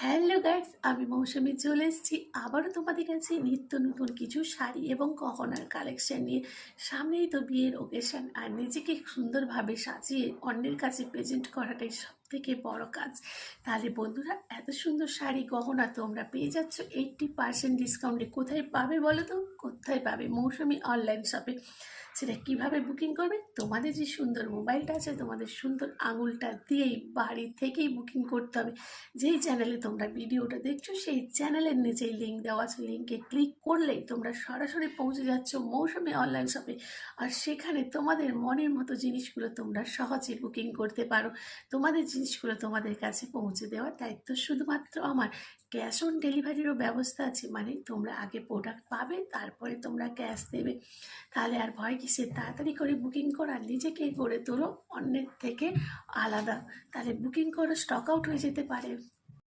Hello guys, আমি মৌসুমি চলে এসেছি আবারও তোমাদের কাছে নিত্য নতুন কিছু শাড়ি এবং গহনার কালেকশন নিয়ে। সামনেই তো বিয়ের ওকেশন, আর নিজেকে সুন্দরভাবে সাজিয়ে অন্যের কাছে প্রেজেন্ট করাটাই সব থেকে বড় কাজ। তাহলে বন্ধুরা, এত সুন্দর শাড়ি গহনা তোমরা পেয়ে যাচ্ছ 80% ডিসকাউন্টে। কোথায় পাবে বলো তো? কোথায় পাবে? মৌসুমি অনলাইন শপে। সেটা কিভাবে বুকিং করবে? তোমাদের যে সুন্দর মোবাইলটা আছে, তোমাদের সুন্দর আঙুলটা দিয়েই বাড়ি থেকেই বুকিং করতে হবে। যেই চ্যানেলে তোমরা ভিডিওটা দেখছো সেই চ্যানেলের নিচেই লিঙ্ক দেওয়া আছে, লিঙ্কে ক্লিক করলেই তোমরা সরাসরি পৌঁছে যাচ্ছ মৌসুমি অনলাইন শপে। আর সেখানে তোমাদের মনের মতো জিনিসগুলো তোমরা সহজে বুকিং করতে পারো। তোমাদের জিনিসগুলো তোমাদের কাছে পৌঁছে দেওয়ার দায়িত্ব শুধুমাত্র আমার। ক্যাশ অন ডেলিভারিরও ব্যবস্থা আছে, মানে তোমরা আগে প্রোডাক্ট পাবে, তারপরে তোমরা ক্যাশ দেবে। তাহলে আর ভয় কিসের? তাড়াতাড়ি করে বুকিং করা, নিজেকে করে তোলো অন্যের থেকে আলাদা। তাহলে বুকিং করে স্টক আউট হয়ে যেতে পারে।